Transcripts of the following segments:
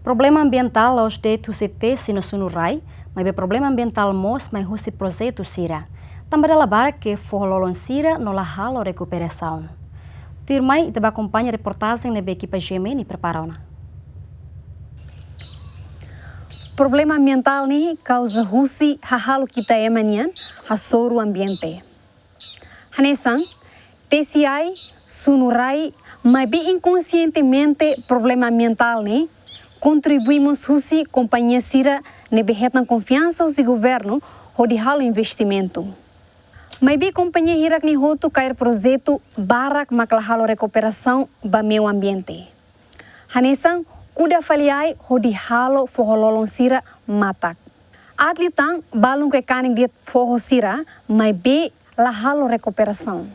Problema ambiental aos detos CT se no sunurai, mas o problema ambiental mos mais husi projeto sira. Também ela bara que forlolon sira no la halo recuperação. Turmai te acompanha a reportagem na equipa GMN preparou-na. Problema ambiental ni causa husi hahalo kita emanian hasoro ambiente. Hanesan, TCI sunurai mas bem inconscientemente problema ambiental ni contribuímos husi companhia sira nebehetan confiança os governo hodi halo investimento. Mas bem companhia hirak ni hotu cair projeto barak maklahalo recuperação ba meio ambiente. Hanesan kuda faliai hodi halo forhololon sira matak. Atlitan balung ke kaning diet forro sira mas bem la halo recuperação.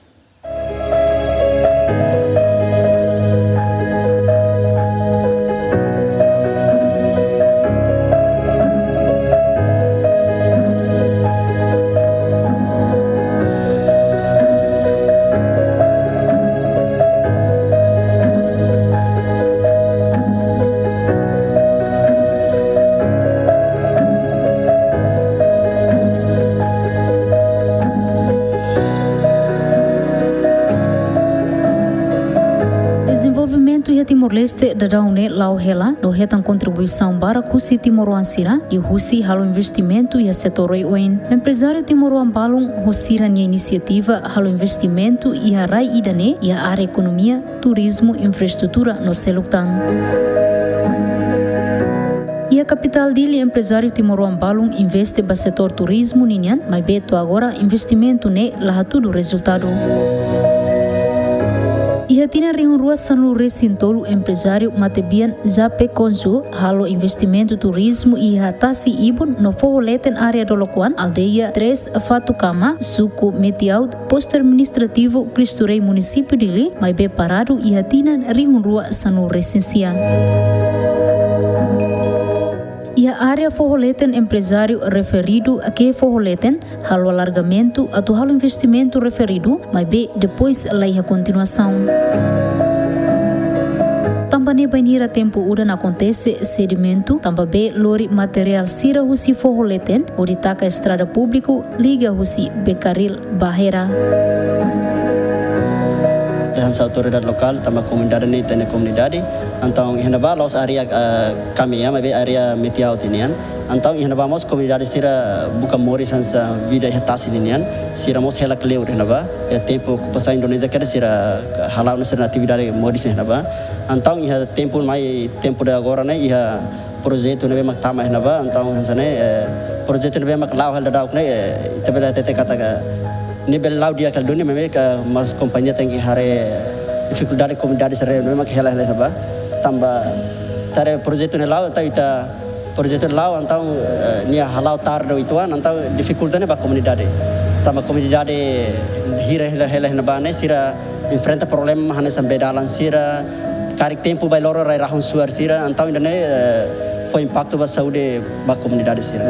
Timor-Leste da daune lau hela do retan contribuição para kusi Timor-Leste sira e husi halo investimento e a setor oin. Empresário Timor-Leste balung hosira nia iniciativa halo investimento e a rai idane e a área economia, turismo, infraestrutura no seluktan. E a capital dele, empresário Timor-Leste balung investe ba setor turismo ninian, mas beto agora investimento ne lá tudo resultado. E atina rua Sanu Recintolo empresário Matebian Zape Konsu halo investimento turismo e hatasi ibun no forroleten área do Lokuan, aldeia 3 Fatukama, suku Metiaud, posto administrativo Cristurei município dele, mas be parado e atina rua Sanu Recensia. E a área forroleten empresário referido a que forroleten halo alargamento atau halo investimento referido, mas be depois lai a continuação. Também banheira tempo udan acontece sedimento, também lori material sira husi forroleten, ori taka estrada público liga husi becaril barreira. Essa autoridade local, também comunidade ni tem comunidade, então hendak los area kami ya, mas area Metiau tinian, então hendak mos comunidade sira buka mori sansa vida hetasi tinian, sira mos hela kleu hendak, tempo pasal Indonesia kada sira halau nasa atividade mori hendak, então ia tempo mai tempo de agora né ia projeto nebe mak tama hendak, então hansane projeto nebe mak lau hal dauk né, tabela tete kata nível lá dia que dunia memang mas companhia tem que hare dificuldade comunidade sere memang hela haba tambah tare projeto ne lá tá ita projeto lá então nia halau tardo ituan então dificuldade ba comunidade tambah comunidade hira hela haba ne sira enfrenta problema hane sambedalan sira carik tempo vai loro rai rahon suar sira então indane foi impacto ba saúde ba comunidade sira.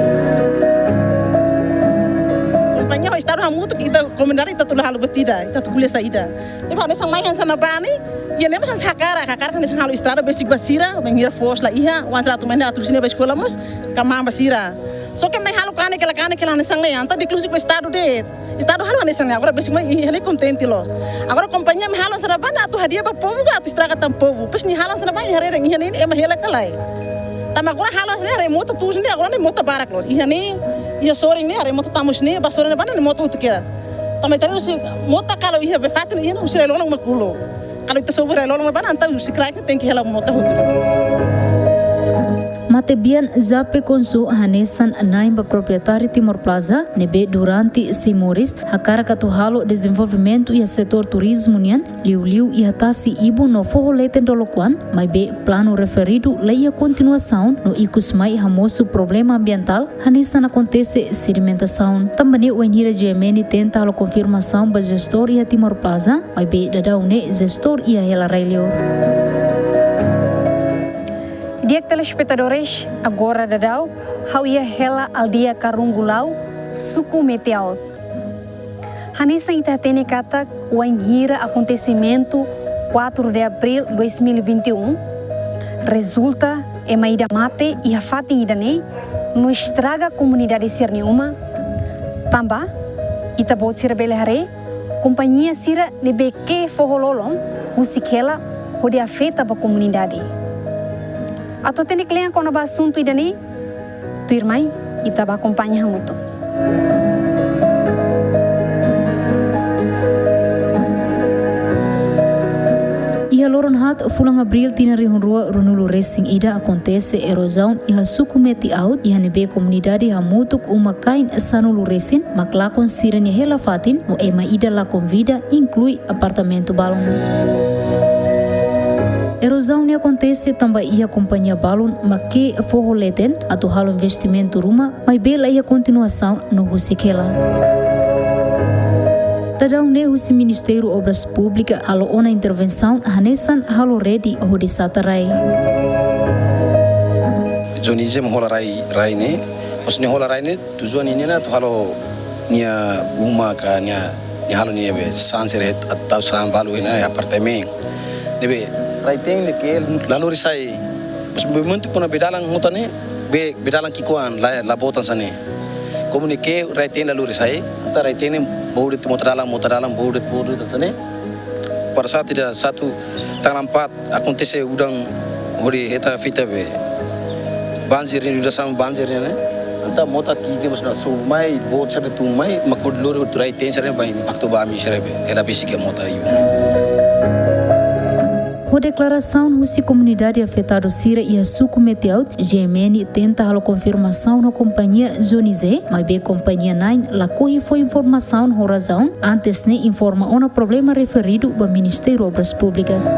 Banyak istana hamu tu kita komunidade kita tulah halu betida, kita tu kuliah saida. Tapi ada sang mai yang sana bani, ia nem sang hakara kan sang halu istana basic basira, mengira force lah iha, wan satu mana tu sini sekolah mus, kamam basira. So que mai halu kane kela sang le, anta diklusik estado de. Estado halu ane sang agora basic mai iha le contente los. Agora companhia me halu sana bani atu hadiah ba povo ga atu estraga tam povo. Pas ni halu sana bani harere iha ni ema hela kalai. Tama agora halu sana re moto tu sini agora ni moto barak los. Iha ni ia sore ni are moto tamus ni ba sore na bana ni moto utukira também tare usi moto kalau ia befato ni ia usi relolong makulo kalau itu sobre relolong bana anta usi krai tem que hela moto utukira. Matebian Zape Konsu hanesan naim ba proprietário Timor Plaza nebe durante Simoris hakara katuhalo desenvolvimento e setor turismo nian liu e hatasi ibu no forroleten do Lokuan, mas be plano referido leia continuação no ikusmai hamoso problema ambiental hanesan acontece sedimentação. Também o enhira GMN tenta a confirmação ba gestor e Timor Plaza, mas be dadaune gestor e a ela railio. Dia telespectadores, agora dadau, hau ia hela aldeia Karungulau, suku Metiau. Hanessa entertene kata o enhira acontecimento 4 de abril 2021 resulta é maida mate e a fatin ida ne não estraga a comunidade sira nenhuma. Tamba, ita bot sira bele hare, companhia sira nebe que forrololong, usikela, pode afeta para a comunidade. Atau tem cliente quando vai assunto ida ne, tu irmã, ita vai acompanhar muito. Ia loron hat fulang abril tina rihun rua runulu racing ida acontece erosão e suku meti out e nebe comunidade hamutuk uma kain sanulu racing maklakon siranya hela fatin o ema ida la convida inclui apartamento balon. Erosão ne acontece também ia companhia balon make forroleten atau halo investimento rumah mas bela ia continuação no husikela. Dadau ne husi Ministério Obras Públicas halo ona intervenção hanesan halo ready o di satarai. Journalism hola rai ne, os ne hola rai ne tujuan ini na tu halo nia uma ka nia halo nia be sanseret atau san balu ina apartemen. Nebe rai teng ne ke lalu risai. Os muito puna bedalang mutane be bedalang kikuan la botan sane. Komunike rai teng lalu risai, anta rai teng Baudet motoralang baudet sana. Pada saat tidak satu tanggal 4 acontece udang hori eta fita be banjir ini udah sama banjirnya ne. Anta mota kiki masna so mai bot sare tu mai makud lor durai ten sare bai impacto ba mi sare be era basic mota iu. O declaração husi comunidade afetada sira e a suku meteout GMN tenta halo confirmação na companhia Zonize, mas be companhia 9 la corre foi informação no razão antes ne informa ona problema referido ao Ministério Obras Públicas.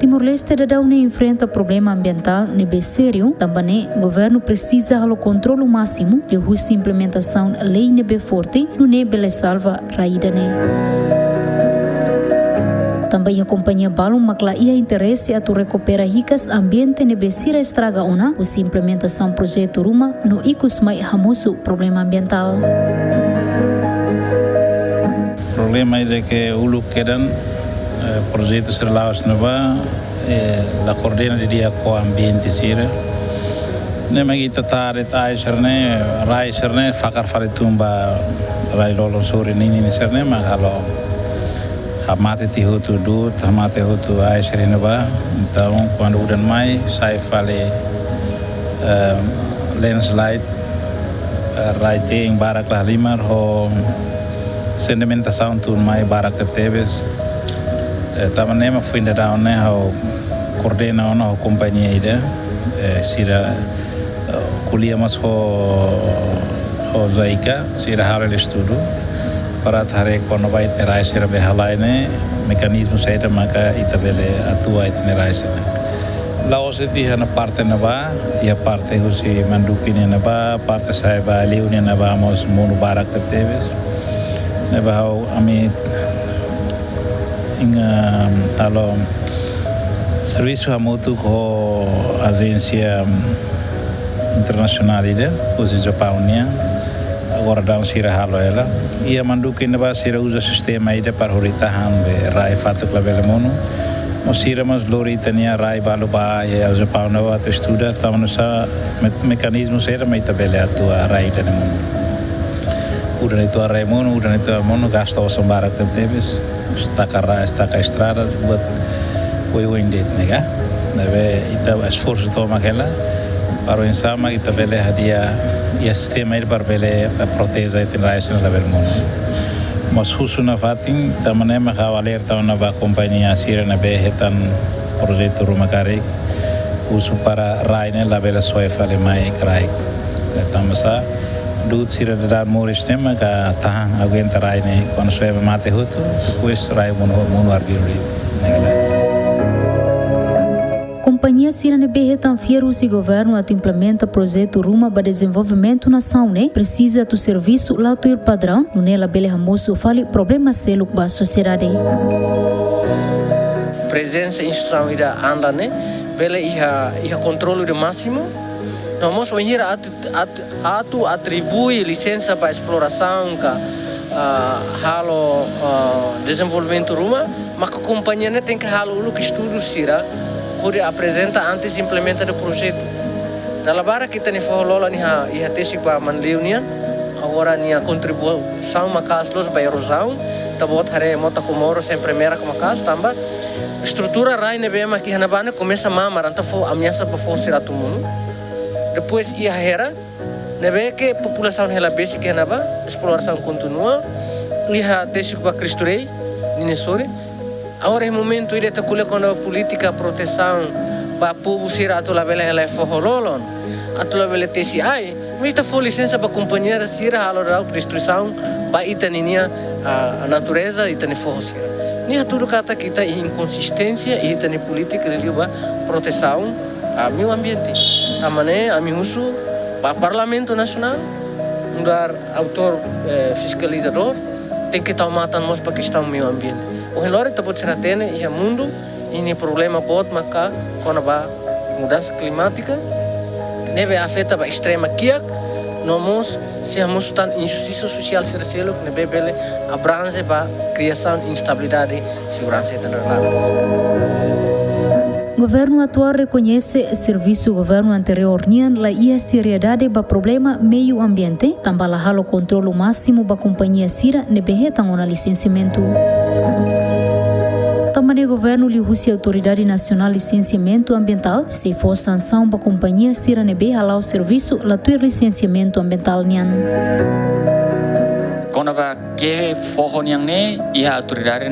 Timor-Leste dadau ne enfrenta problema ambiental nebe sério, também o governo precisa halo controle máximo de husi implementação lei nebe forte no nebe le salva raída ne. Também a companhia Balon makla ia interesse a tu recupera ricas ambiente nebe sira estraga ona o implementação projeto rumah no ikus mai hamusu problema ambiental. Problema é que o look quedan projeto ser laos nova la coordena de dia com ambiente sira. Ne magi tataret ai serne rai serne fakar faritumba rai lolo sore nini serne magalo hamate tihutu dut, hamate hutu ai serinaba. Então, quando o dan mai, sai fale landslide, writing barak lah lima, ho sedimentação tu mai barak tertebes. Taman nema fui da down ne ho coordena ona ho companhia ida, sira kuliah mas ho zaika, sira harel estudo. Para thare kono bai terai sira behalai ne mekanismo saida maka itabele atua itne raisena laos eti hana parte na ba ia parte husi manduki ne na ba parte sai ba liu ne na ba mos monu barak teves ne ba ami inga alo serviço hamutu ko agência internacional ide husi Japaunia agora dá sira halo ela ia manduki neba sira usa sistema ida para horitahan be rai fatu klabele mono mo sira mas lori tania rai balu ba ya Japão nova to estuda tamano sa mecanismo sira mai tabele atua rai da mono udah itu rai mono udah itu mono gasta os barak tebes está estrada buat oi indet nega nebe ita esforço toma aquela para o sama kita bele hadia ia sistema ir para bele para proteger a raízen la vermono mas husu na fatin tamane ma alerta una ba companhia sira na be hetan projeto rumakari husu para raine la bele soe fale mai krai tamasa dut sira da moris tema ka tahan aguenta raine quando soe mate hutu depois rai mono arbiri negla. Companhia Sirane Behetan Fierusi Governo a implementa projeto Ruma para desenvolvimento nação ne precisa do serviço lá do padrão no nela bele hamoso fale problema selo ba sociedade. Presença institucional ida anda ne bele iha controle de máximo. Nós vamos venir atu atribui licença para exploração ka halo desenvolvimento Ruma, mas a companhia ne tem que halo o que estudo sira onde apresenta antes implementa o projeto. Na labara kita ni forlola ni ha tesi pa manleunian, agora ni a contribuição macas los ba erosão, tabot hare mota comoro sempre mera com macas tamba. Estrutura rai ne bema que hanabana começa a mamar anta fo ameaça para forçar a mundo. Depois ia hera nebe que população hela basic hanaba exploração continua. Liha tesi pa Cristurei ni sore. Agora é momento ide ta kule com a política proteção para povo ser atula bela ela forrololon atula bela tesi ai mista for licença para companheira sira halorau destruição para itaninia a natureza itani forrosira ni tudo kata kita inconsistência e itani política liba proteção a meio ambiente tamane a miusu para parlamento nacional mudar autor fiscalizador tem que tomar mos para questão meio ambiente o relógio tá pode ser atene e o mundo ini problema bot maka quando a mudança climática deve afetar a extrema kiak nomos se hamos tan injustiça social ser selo que nebe bele abrange ba criação instabilidade segurança internacional. Governo atual reconhece serviço governo anterior nian la ia seriedade ba problema meio ambiente tambala halo controlo máximo ba companhia sira nebe tangona licenciamento. Também o governo lihusi Autoridade Nacional de Licenciamento Ambiental se for sanção para a companhia Siranebe halau o serviço latuir licenciamento ambiental nian. Quando a que forro nian ne ia Autoridade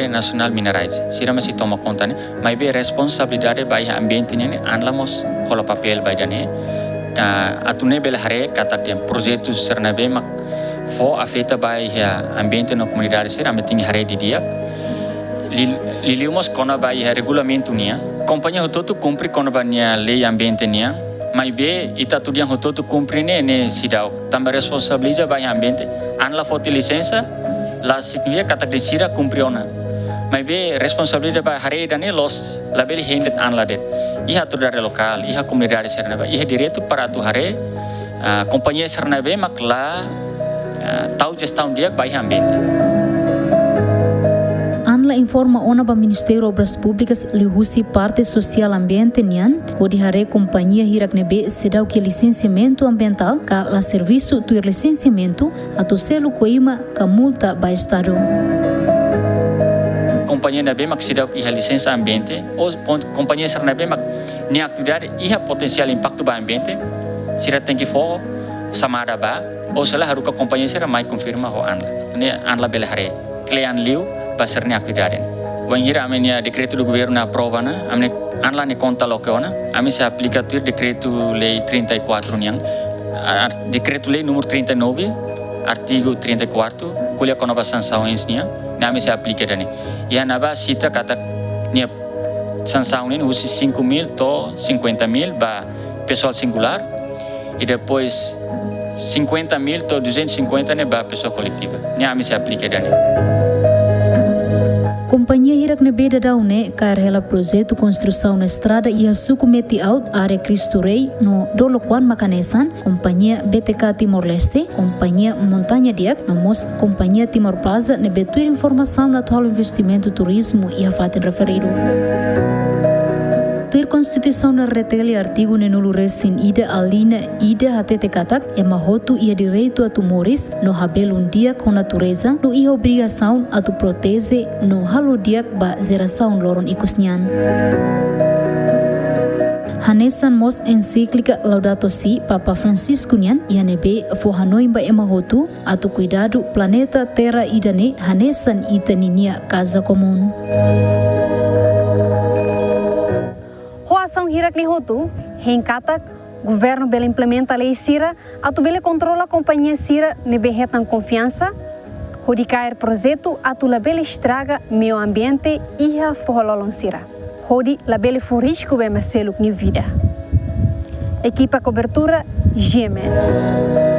Nacional Minerais sira masih toma conta ne mas be responsabilidade ba ia ambiente nian anlamos hola papel ba dane atune bel hare kata dia projetos Siranebe mak for afeta ba ia ambiente na comunidade sira meting hare di dia Liliumos kona ba ia regulamento nia companhia hototo cumpre kona ba nia lei ambiente nia mas be ita tudian hototo cumpre ne sidau também responsabiliza ba ia ambiente anla foto licença la significa kata desira cumpriona mas be responsabilidade ba hare dane los label hendet anla det iha tudare lokal iha comunidade Siranebe iha direito para tu hare companhia Siranebe mak la tau gestão dia ba ia ambiente. Anla informa ona ba Ministério Obras Públicas lihusi parte social ambiente nian, onde hare companhia hirak nebe sedau que licenciamento ambiental ka la serviço tuir licenciamento atu selo coima ka multa ba estado. Companhia nebe mak sedau que licença ambiente ou companhia Siranebe mak ni atividade iha potencial impacto ba ambiente sira tem que for samada ba ou salah haruka companhia sira mai confirma ho anla bela hare klean liu pasarnya atividade. Wanhira amenia decreto do governo na prova na amne anla ne conta lokeona ame se aplica o decreto lei 34 niang decreto lei número 39 artigo 34 kulia konova sanções nia ame se aplica dane e anaba cita kata nia sanção nin usi 5.000 to 50.000 ba pessoal singular e depois 50.000 to 250 ne ba pessoa coletiva nia ame se aplica dane. Companhia hirak nebe dadaune karela projeto construção na estrada ia sukumeti out área Cristo Rei no Doloquan Macanesan, companhia BTK Timor-Leste, companhia Montanha Diak, nomos companhia Timor Plaza nebe tuir informação na atual investimento turismo ia fatin referido. Tuir Constituição na retele artigo nenulu resin ida alina ida hatete katak e mahotu ia direito a tumores no habel dia com natureza no ia obrigação a tu protege no halo diak ba geração loron ikusnyan. Hanesan mos encíclica Laudato Si Papa Francisco nian ia nebe fo Hanoi ba e mahotu a tu cuidado planeta Terra idane hanesan itaninia casa comum. Ação hirak ni hotu, henkatak, governo bela implementa a lei sira, atu bela controla a companhia sira nebe retan confiança, hodi cair projeto atu la bela estraga meio ambiente iha forrololon sira. Hodi la bela furisco bema seluk ni vida. Equipa cobertura GMN.